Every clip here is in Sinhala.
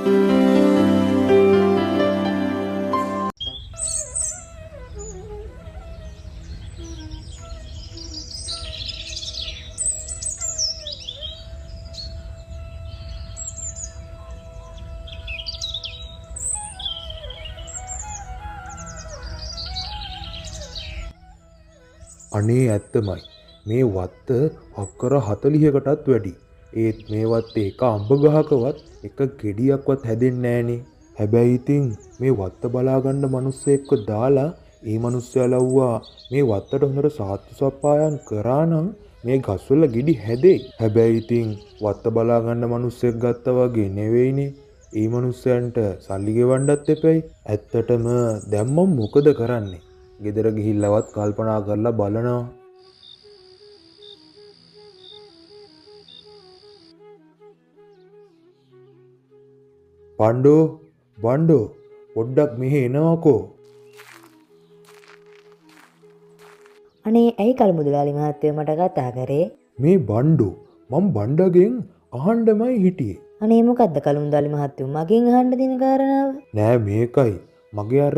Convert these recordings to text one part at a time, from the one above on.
අනේ ඇත්තමයි. මේ වත්ත අක්කර 40කටත් වැඩි. ඒත් මේ වත්තේ එක අඹ ගහකවත් එක ගෙඩියක්වත් හැදෙන්නේ නැහනේ. හැබැයි ඉතින් මේ වත්ත බලා ගන්න මිනිස්සෙක්ව දාලා ඒ මිනිස්සයා ලව්වා මේ වත්තට හොඳට සාත්තු සප්පායම් කරා නම් මේ ගස්වල ගෙඩි හැදෙයි. හැබැයි ඉතින් වත්ත බලා ගන්න මිනිස්සෙක් ගත්තා වගේ නෙවෙයිනේ. ඒ මිනිස්සයන්ට සල්ලි ගෙවන්නත් එපැයි. ඇත්තටම දැන් මම මොකද කරන්නේ? ගෙදර ගිහිල්ලවත් කල්පනා කරලා බලනවා. බණ්ඩෝ පොඩ්ඩක් මෙහෙ එනවකෝ. අනේ ඇයි කල් මුදලාලි මහත්තයෝ මට කතා කරේ? මේ බණ්ඩෝ මම බණ්ඩගෙන් අහන්නමයි හිටියේ. අනේ මොකද්ද කල් මුදලාලි මහත්තයෝ මගෙන් අහන්න දෙන කාරණාව? නෑ මේකයි. මගේ අර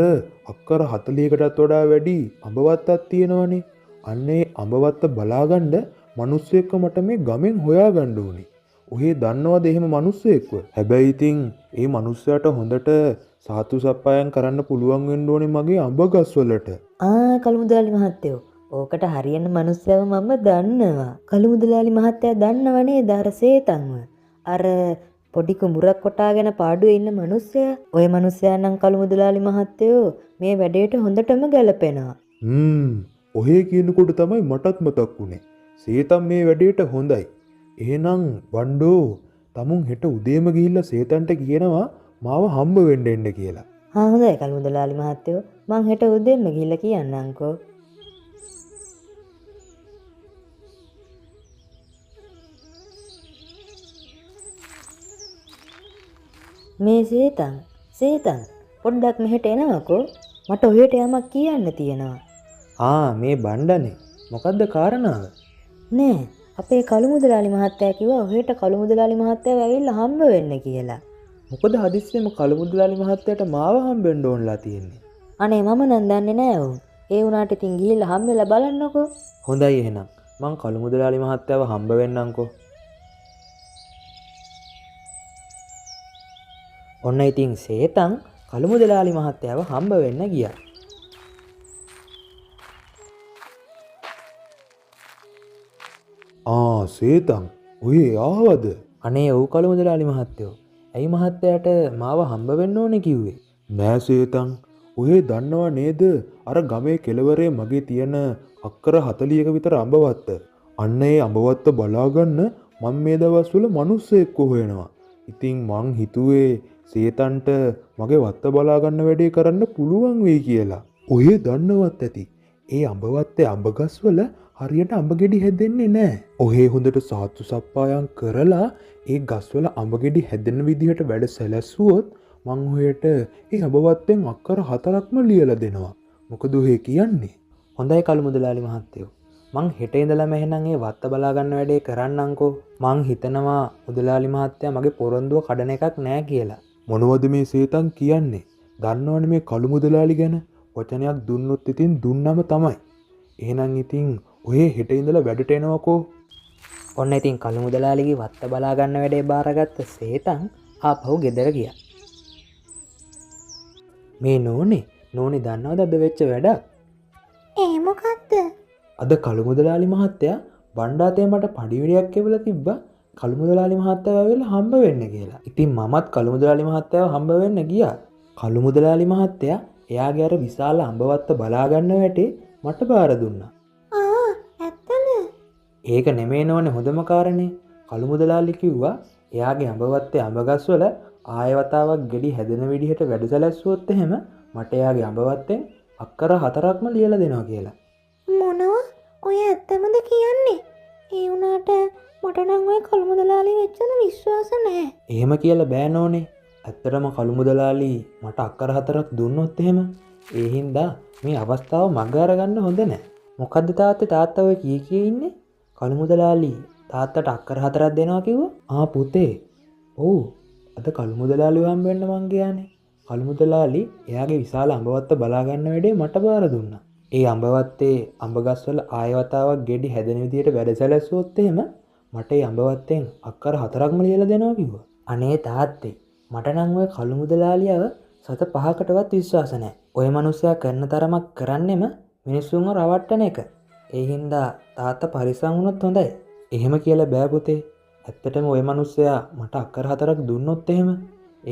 අක්කර 40කටත් වඩා වැඩි අඹ වත්තක් තියෙනවනේ. අන්නේ අඹ වත්ත බලාගන්න මිනිස්සෙක්ව මට මේ ගමෙන් හොයාගන්න ඕනේ. ඔහේ දන්නවද එහෙම මිනිස්සෙක්ව? හැබැයි ඉතින් ඒ මිනිස්සයාට හොඳට සාතු සප්පායම් කරන්න පුළුවන් වෙන්න ඕනේ මගේ අඹ ගස්වලට. කල් මුදලාලි මහත්තයෝ ඕකට හරියන මිනිස්සයව මම දන්නවා. කල් මුදලාලි මහත්තයා දන්නව නේද අර සේතන්ව? අර පොඩි කුඹුරක් කොටාගෙන පාඩුවේ ඉන්න මිනිස්සයා. ওই මිනිස්සයා නම් කල් මුදලාලි මහත්තයෝ මේ වැඩේට හොඳටම ගැලපෙනවා. ඔහේ කියනකොට තමයි මටත් මතක් වුනේ. සේතන් මේ වැඩේට හොඳයි. එහෙනම් බණ්ඩෝ තමුන් හෙට උදේම ගිහිල්ලා සේතන්ට කියනවා මාව හම්බ වෙන්න එන්න කියලා. හොඳයි කල් මුදලාලි මහත්තයෝ මං හෙට උදේම ගිහිල්ලා කියන්නම්කෝ. මේ සේතන් පොඩ්ඩක් මෙහෙට එනවකෝ. මට ඔහෙට යමක් කියන්න තියෙනවා. මේ බණ්ඩනේ. මොකද්ද කාරණාව? නෑ අපේ කළු මුදලාලි මහත්තයා කිව්වා ඔහෙට කළු මුදලාලි මහත්තයා ඇවිල්ලා හම්බ වෙන්න කියලා. මොකද හදිස්සියෙම කළු මුදලාලි මහත්තයාට මාව හම්බෙන්න ඕනලා තියෙන්නේ? අනේ මම නම් දන්නේ නෑ උන්. ඒ වුණාට ඉතින් ගිහිල්ලා හම්බෙලා බලන්නකෝ. හොඳයි එහෙනම්. මං කළු මුදලාලි මහත්තයාව හම්බ වෙන්නම්කෝ. ඔන්න ඉතින් සේතන් කළු මුදලාලි මහත්තයාව හම්බ වෙන්න ගියා. සේතන් ඔය ආවද? අනේ ඔව් කළු මුදලාලි මහත්තයෝ. ඇයි මහත්තයාට මාව හම්බ වෙන්න ඕනේ කිව්වේ? නෑ සේතන්. ඔය දන්නව නේද අර ගමේ කෙළවරේ මගේ තියෙන අක්කර 40ක විතර අඹ වත්ත. අන්න ඒ අඹ වත්ත බලාගන්න මම මේ දවස්වල මිනිස්සෙක්ව හොයනවා. ඉතින් මං හිතුවේ සේතන්ට මගේ වත්ත බලාගන්න වැඩේ කරන්න පුළුවන් වෙයි කියලා. ඔය දන්නවත් ඇති. ඒ අඹ වත්තේ අඹ ගස්වල හරියට අඹ ගෙඩි හැදෙන්නේ නැහැ. ඔහේ හොඳට සාත්තු සප්පායම් කරලා ඒ ගස්වල අඹ ගෙඩි හැදෙන විදිහට වැඩ සැලැස්සුවොත් මං ඔහෙට ඒ අඹ වත්තෙන් අක්කර 4ක්ම ලියලා දෙනවා. මොකද ඔහේ කියන්නේ? හොඳයි කළු මුදලාලි මහත්තයෝ. මං හෙට ඉඳලාම එහෙනම් ඒ වත්ත බලා ගන්න වැඩේ කරන්නම්කෝ. මං හිතනවා මුදලාලි මහත්තයා මගේ පොරොන්දුව කඩන එකක් නෑ කියලා. මොනවද මේ සේතන් කියන්නේ? දන්නවනේ මේ කළු මුදලාලි ගැන. වචනයක් දුන්නොත් ඉතින් දුන්නම තමයි. එහෙනම් ඉතින් ඔය හෙට ඉඳලා වැඩට එනවකෝ. ඔන්න ඉතින් කළු මුදලාලිගේ වත්ත බලා ගන්න වැඩේ බාරගත්ත සේතන් ආපහු ගෙදර ගියා. මේ නෝනේ දන්නවද අද වෙච්ච වැඩක්? ඒ මොකක්ද? අද කළු මුදලාලි මහත්තයා බණ්ඩාතේ මට පඩිවිඩයක් එවලා තිබ්බා කළු මුදලාලි මහත්තයාව ඇවිල්ලා හම්බ වෙන්න කියලා. ඉතින් මමත් කළු මුදලාලි මහත්තයාව හම්බ වෙන්න ගියා. කළු මුදලාලි මහත්තයා එයාගේ අර විශාල අඹවත්ත බලා ගන්න වැටේ මට බාර දුන්නා. ඇත්තද? ඒක නෙමෙයිනවනේ හොඳම කාරණේ. කළු මුදලාලි කිව්වා එයාගේ අඹවත්තේ අඹගස්වල ආයවතාවක් ගෙඩි හැදෙන විදිහට වැඩ සැලැස්සුවොත් එහෙම මට එයාගේ අඹවත්තෙන් අක්කර 4ක්ම ලියලා දෙනවා කියලා. මොනවා? ඔය ඇත්තමද කියන්නේ? ඒ වුණාට මට නම් ඔය කළු මුදලාලි වෙච්චන විශ්වාස නැහැ. එහෙම කියලා බෑ නෝනේ. ඇත්තටම කළු මුදලාලි මට අක්කර 4ක් දුන්නොත් එහෙම ඒ හින්දා මේ අවස්ථාව මග අරගන්න හොඳ නැහැ. මොකද්ද තාත්තා ඔය කී ඉන්නේ? කළු මුදලාලි තාත්තට අක්කර 4ක් දෙනවා කිව්වා? පුතේ. ඔව්. අද කළු මුදලාලිව හම්බ වෙන්න මං ගියානේ. කළු මුදලාලි එයාගේ විශාල අඹවත්ත බලා ගන්න වැඩේ මට බාර දුන්නා. ඒ අඹවත්තේ අඹ ගස්වල ආයවතාවක් ගෙඩි හැදෙන විදියට වැඩ සැලැස්සුවොත් එහෙම මට ඒ අඹවත්තෙන් අක්කර 4ක්ම ලියලා දෙනවා කිව්වා. අනේ තාත්තේ මට නම් ඔය කළු මුදලාලියව සත 5කටවත් විශ්වාස නැහැ. ඔය මිනිස්සයා කරන තරමක් කරන්නෙම මිනිස්සුන්ව රවට්ටන එක. ඒ හින්දා තාත්තා පරිස්සම් වුණොත් හොඳයි. එහෙම කියලා බෑ පුතේ. ඇත්තටම ඔය මිනිස්සයා මට අක්කර 4ක් දුන්නොත් එහෙම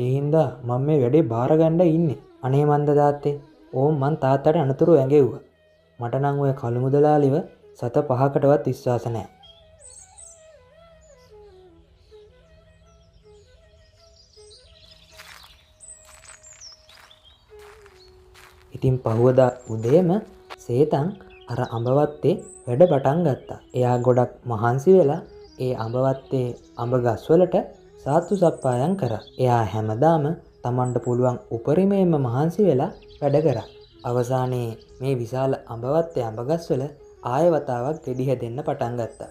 ඒ හින්දා මම මේ වැඩේ බාර ගන්නයි ඉන්නේ. අනේ මන්ද තාත්තේ ඕම් මං තාත්තට අනතුරු ඇඟෙව්වා. මට නම් ඔය කළු මුදලාලිව සත 5කටවත් විශ්වාස නැහැ. ඉතින් පහුවදා උදේම සේතන් අර අඹවත්තේ වැඩ පටන් ගත්තා. එයා ගොඩක් මහන්සි වෙලා ඒ අඹවත්තේ අඹ ගස්වලට සාත්තු සප්පායම් කරා. එයා හැමදාම Tamanට පුළුවන් උපරිමයෙන්ම මහන්සි වෙලා වැඩ කරා. අවසානයේ මේ විශාල අඹවත්තේ අඹ ගස්වල ආයෙ වතාවක් ගෙඩි හැදෙන්න පටන් ගත්තා.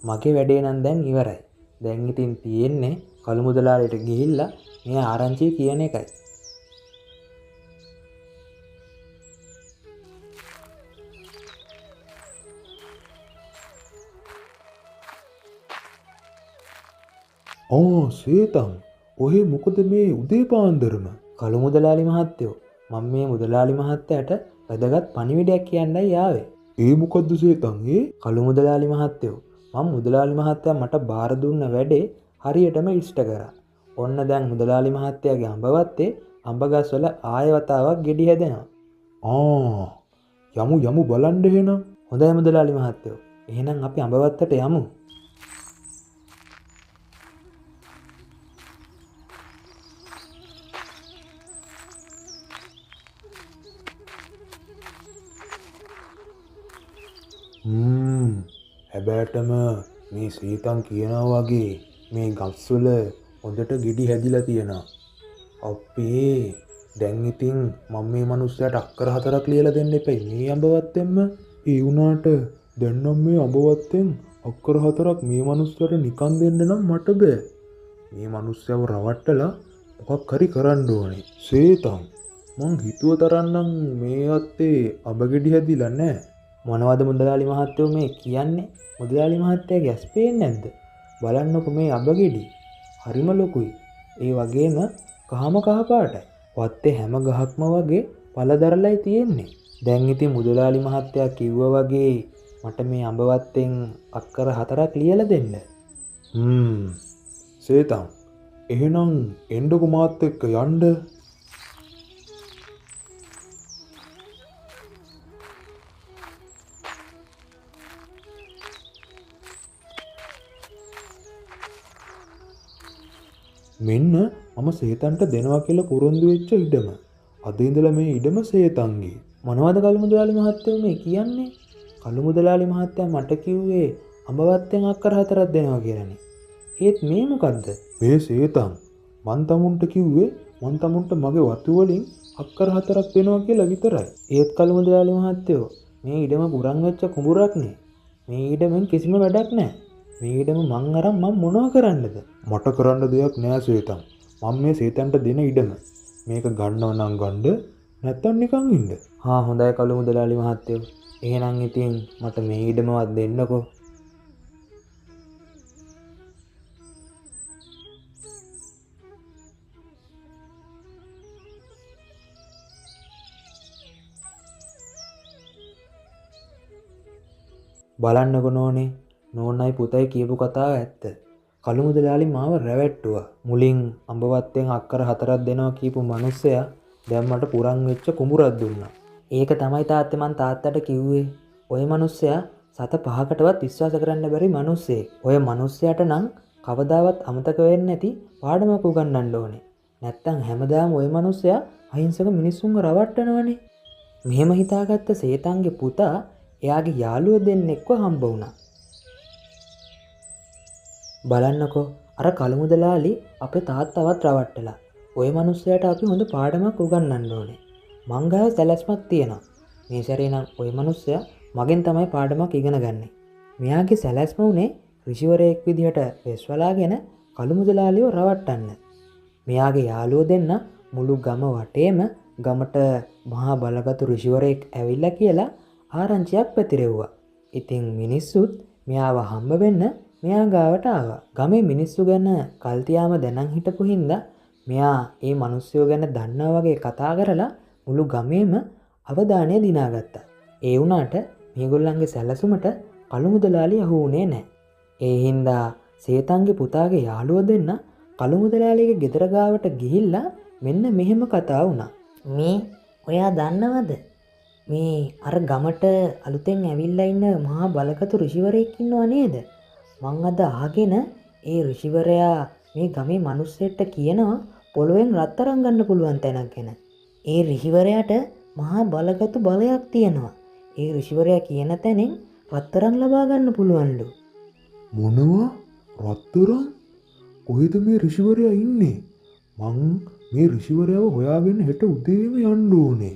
මගේ වැඩේ නම් දැන් ඉවරයි. දැන් ඉතින් තියෙන්නේ කළු මුදලාලිට ගිහිල්ලා මේ ආරංචි කියන එකයි. සේතන් ඔහේ මොකද මේ උදේ පාන්දරම? කළු මුදලාලි මහත්තයෝ මම මේ මුදලාලි මහත්තයාට වැදගත් පණිවිඩයක් කියන්නයි ආවේ. ඒ මොකද්ද සේතන් ඒ? කළු මුදලාලි මහත්තයෝ මම මුදලාලි මහත්තයා මට බාර දුන්න වැඩේ හරියටම ඉෂ්ට කරා. ඔන්න දැන් මුදලාලි මහත්තයාගේ අඹවත්තේ අඹ ගස්වල ආයෙ වතාවක් ගෙඩි හැදෙනවා. යමු බලන්න එහෙනම්. හොඳයි මුදලාලි මහත්තයෝ. එහෙනම් අපි අඹවත්තට යමු. හැබැයිටම මේ සීතන් කියනවා වගේ මේ ගස්වල හොඳට ගෙඩි හැදිලා තියෙනවා. අපේ දැන් ඉතින් මම මේ මිනිස්සයාට අක්කර 4ක් ලියලා දෙන්න එපයි මේ අඹවත්තෙන්ම. ඒ වුණාට දැන් නම් මේ අඹවත්තෙන් අක්කර 4ක් මේ මිනිස්සයාට නිකන් දෙන්න නම් මට බෑ. මේ මිනිස්සයව රවට්ටලා මොකක් හරි කරන්න ඕනේ. සීතන් මං හිතුව තරන්නම් මේ අත්තේ අඹ ගෙඩි හැදිලා නැහැ. මොනවද මුදලාලි මහත්තයෝ මේ කියන්නේ? මුදලාලි මහත්තයාගේ ඇස් පේන්නේ නැද්ද? බලන්නකො මේ අඹ ගෙඩි. හරිම ලොකුයි. ඒ වගේම කහම කහ පාටයි. වත්තේ හැම ගහක්ම වගේ පළදරලයි තියෙන්නේ. දැන් ඉතින් මුදලාලි මහත්තයා කිව්වා වගේ මට මේ අඹ වත්තෙන් අක්කර 4ක් ලියලා දෙන්න. සේතන් එහෙනම් එන්නකො මාත් එක්ක යන්න. මෙන්න මම සේතන්ට දෙනවා කියලා පොරොන්දු වෙච්ච ඉඩම. අද ඉඳලා මේ ඉඩම සේතන්ගේ. මොනවද කළු මුදලාලි මහත්තයෝ මේ කියන්නේ? කළු මුදලාලි මහත්තයා මට කිව්වේ අඹවත්තෙන් අක්කර 4ක් දෙනවා කියලානේ. ඒත් මේ මොකද්ද? මේ සේතන් මං තමුන්ට කිව්වේ මං තමුන්ට මගේ වතු වලින් අක්කර 4ක් දෙනවා කියලා විතරයි. ඒත් කළු මුදලාලි මහත්තයෝ මේ ඉඩම පුරන් වෙච්ච කුඹුරක් නේ. මේ ඉඩමෙන් කිසිම වැඩක් නැහැ. මේ ඉඩම මං අරන් මම මොනවා කරන්නද? මට කරන්න දෙයක් නෑ සේතන්. මම මේ සේතන්ට දෙන ඉඩම. මේක ගන්නව නම් ගන්න නැත්තම් නිකන් ඉන්න. හොඳයි කළු මුදලාලි මහත්තයෝ. එහෙනම් ඉතින් මට මේ ඉඩමවත් දෙන්නකෝ. බලන්නකො නෝනේ. නෝනයි පුතයි කියපු කතාව ඇත්ත. කළු මුදලාලි මාව රැවට්ටුවා. මුලින් අඹවත්තෙන් අක්කර 4ක් දෙනවා කියපු මිනිස්සයා දැන් මට පුරන් වෙච්ච කුඹුරක් දුන්නා. ඒක තමයි තාත්තේ මං තාත්තට කිව්වේ. ඔය මිනිස්සයා සත 5කටවත් විශ්වාස කරන්න බැරි මිනිස්සෙක්. ඔය මිනිස්සයාට නම් කවදාවත් අමතක වෙන්නේ නැති පාඩමක් උගන්වන්න ඕනේ. නැත්තම් හැමදාම ඔය මිනිස්සයා අහිංසක මිනිස්සුන්ව රවට්ටනවනේ. මෙහෙම හිතාගත්ත සේතන්ගේ පුතා එයාගේ යාළුවෝ දෙන්නෙක්ව හම්බ වුණා. බලන්නකෝ අර කළු මුදලාලි අපේ තාත්තවත් රවට්ටලා. ඔය මිනිස්සයාට අපි හොඳ පාඩමක් උගන්වන්න ඕනේ. මං ගාව සැලැස්මක් තියෙනවා. මේ සැරේ නම් ඔය මිනිස්සයා මගෙන් තමයි පාඩමක් ඉගෙන ගන්නේ. මෙයාගේ සැලැස්ම උනේ ඍෂිවරයෙක් විදිහට වෙස්වලාගෙන කළු මුදලාලිව රවට්ටන්න. මෙයාගේ යාළුවෝ දෙන්න මුළු ගම වටේම ගමට මහා බලගතු ඍෂිවරයෙක් ඇවිල්ලා කියලා ආරංචියක් පැතිරෙව්වා. ඉතින් මිනිස්සුත් මෙයාව හම්බ වෙන්න මෙයා ගාවට ආවා. ගමේ මිනිස්සු ගැන කල්තියාම දැනන් හිටපු හින්දා මෙයා ඒ මිනිස්සුયો ගැන දන්නවා වගේ කතා කරලා මුළු ගමේම අවධානය දිනාගත්තා. ඒ වුණාට මේගොල්ලන්ගේ සැලසුමට කළු මුදලාලි අහු වුණේ නැහැ. ඒ හින්දා සේතන්ගේ පුතාගේ යාළුවෝ දෙන්න කළු මුදලාලිගේ ගෙදර ගාවට ගිහිල්ලා මෙන්න මෙහෙම කතා වුණා. මේ ඔයා දන්නවද? මේ අර ගමට අලුතෙන් ඇවිල්ලා ඉන්න මහා බලගතු ඍෂිවරයෙක් ඉන්නව නේද? මං අද අහගෙන ඒ ඍෂිවරයා මේ ගමේ මිනිස්සෙක්ට කියනවා පොළොවෙන් රත්තරන් ගන්න පුළුවන් තැනක් ගැන. ඒ ඍෂිවරයාට මහා බලගතු බලයක් තියෙනවා. ඒ ඍෂිවරයා කියන තැනින් රත්තරන් ලබා ගන්න පුළුවන්ලු. මොනවා? රත්තරන්? කොහෙද මේ ඍෂිවරයා ඉන්නේ? මං මේ ඍෂිවරයාව හොයාගෙන හෙට උදේම යන්න ඕනේ.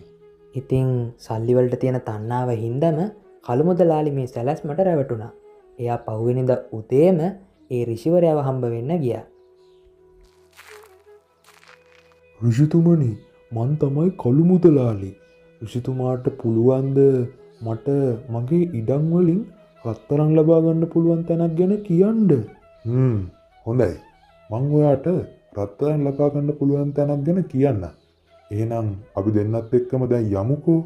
ඉතින් සල්ලි වලට තියෙන තණ්හාව හින්දාම කළු මුදලාලි මේ සැලැස්මට රැවටුණා. එයා පහුවෙනිදා උදේම ඒ ඍෂිවරයාව හම්බ වෙන්න ගියා. ඍෂිතුමනි, මං තමයි කළු මුදලාලි. ඍෂිතුමාට පුළුවන්ද මට මගේ ඉඩම් වලින් රත්තරන් ලබා ගන්න පුළුවන් තැනක් ගැන කියන්න? හොඳයි. මං ඔයාට රත්තරන් ලබා ගන්න පුළුවන් තැනක් ගැන කියන්න. එහෙනම් අපි දෙන්නත් එක්කම දැන් යමුකෝ.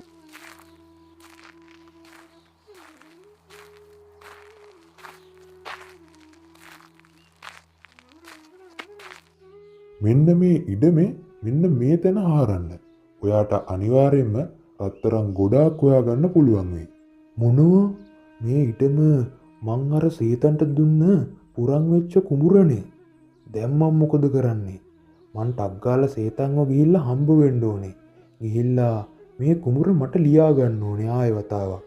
මෙන්න මේ ඉඩමේ මෙන්න මේ තැන හාරන්න. ඔයාට අනිවාර්යයෙන්ම රත්තරන් ගොඩාක් හොයාගන්න පුළුවන් වෙයි. මොනවා? මේ ඉඩම මං අර සීතන්ට දුන්න පුරන් වෙච්ච කුඹුරනේ. දැන් මම මොකද කරන්නේ? මං ටක් ගාලා සීතන්ව ගිහිල්ලා හම්බ වෙන්න ඕනේ. ගිහිල්ලා මේ කුඹුර මට ලියා ගන්න ඕනේ ආයෙ වතාවක්.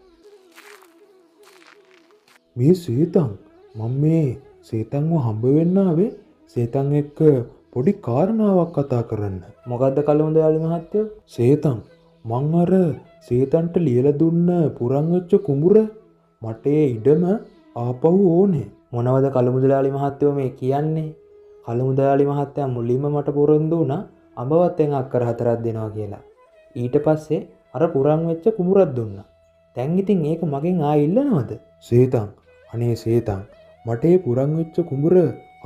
මේ සීතන් මම මේ සීතන්ව හම්බ වෙන්න ආවේ සීතන් එක්ක පොඩි කාරණාවක් කතා කරන්න. මොකද්ද කළු මුදලාලි මහත්තයෝ? සීතන් මං අර සීතන්ට ලියලා දුන්න පුරන් වෙච්ච කුඹුර මට ඒ ඉඩම ආපහු ඕනේ. මොනවද කළු මුදලාලි මහත්තයෝ මේ කියන්නේ? කළු මුදලාලි මහත්තයා මුලින්ම මට පොරොන්දු වුණා අඹවත්තෙන් අක්කර 4ක් දෙනවා කියලා. ඊට පස්සේ අර පුරන් වෙච්ච කුඹුරක් දුන්නා. දැන් ඉතින් ඒක මගෙන් ආයෙ ඉල්ලනවද? සීතන් අනේ සීතන් මට ඒ පුරන් වෙච්ච කුඹුර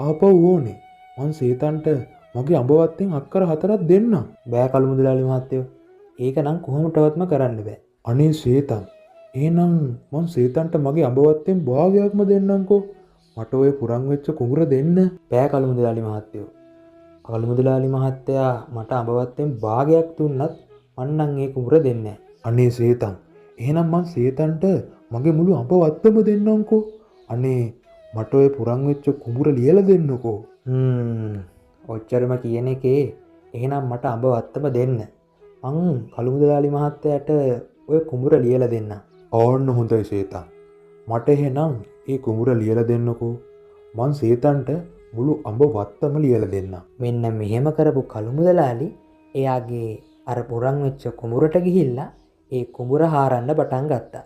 ආපහු ඕනේ. මං සීතන්ට මගේ අඹවත්තෙන් අක්කර 4ක් දෙන්නම්. බෑ කළු මුදලාලි මහත්තයෝ. ඒක නම් කොහොමටවත්ම කරන්න බෑ. අනේ සීතන් එහෙනම් මං සීතන්ට මගේ අඹවත්තෙන් භාගයක්ම දෙන්නම්කෝ. මට ඔය පුරන් වෙච්ච කුඹුර දෙන්න. බෑ කළු මුදලාලි මහත්තයෝ. කළු මුදලාලි මහත්තයා මට අඹවත්තෙන් භාගයක් දුන්නත් මන්නම් ඒ කුඹුර දෙන්නේ නැහැ. අනේ සීතන් එහෙනම් මං සීතන්ට මගේ මුළු අඹවත්තම දෙන්නම්කෝ. අනේ මට ඔය පුරන් වෙච්ච කුඹුර ලියලා දෙන්නකෝ. ඔච්චරම කියන එකේ එහෙනම් මට අඹවත්තම දෙන්න. මං කළු මුදලාලි මහත්තයාට ඔය කුඹුර ලියලා දෙන්නම්. ඕන්න හොඳයි සීතන්. මට එහෙනම් ඒ කුඹුර ලියලා දෙන්නකෝ. මං සීතන්ට මුළු අඹවත්තම ලියලා දෙන්නම්. මෙන්න මෙහෙම කරපු කළු මුදලාලි එයාගේ අර පුරන් වෙච්ච කුඹුරට ගිහිල්ලා ඒ කුඹුර හාරන්න පටන් ගත්තා.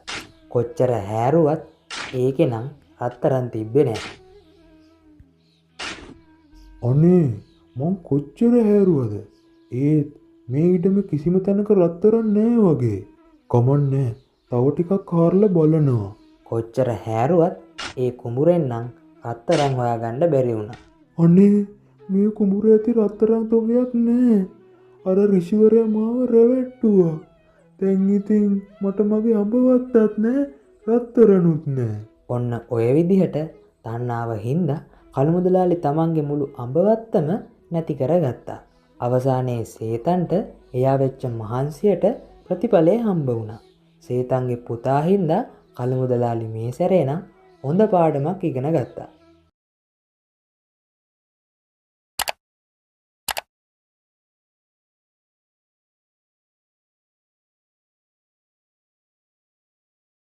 කොච්චර හැරුවත් ඒකේ නම් රත්තරන් තිබ්බේ නැහැ. අනේ මං කොච්චර හැරුවද? ඒත් මේ ඉඩම කිසිම තැනක රත්තරන් නෑ වගේ. කමන්නේ. තව ටිකක් හාරලා බලනවා. කොච්චර හැරුවත් ඒ කුඹුරෙන් නම් රත්තරන් හොයාගන්න බැරි වුණා. අනේ මේ කුඹුරේ ඇති රත්තරන් තොගයක් නෑ. අර ඍෂිවරයා මාව රැවට්ටුවා. දැන් ඉතින් මට මගේ අඹවත්තත් නෑ රත්තරනුත් නෑ. ඔන්න ඔය විදිහට තණ්හාව හින්දා කළු මුදලාලි තමන්ගේ මුළු අඹවත්තම නැති කරගත්තා. අවසානයේ සේතන්ට එයා වෙච්ච මහන්සියට ප්‍රතිඵලය හම්බ වුණා. සේතන්ගේ පුතා හින්දා කළු මුදලාලි මේ සැරේ නම් හොඳ පාඩමක් ඉගෙන ගත්තා.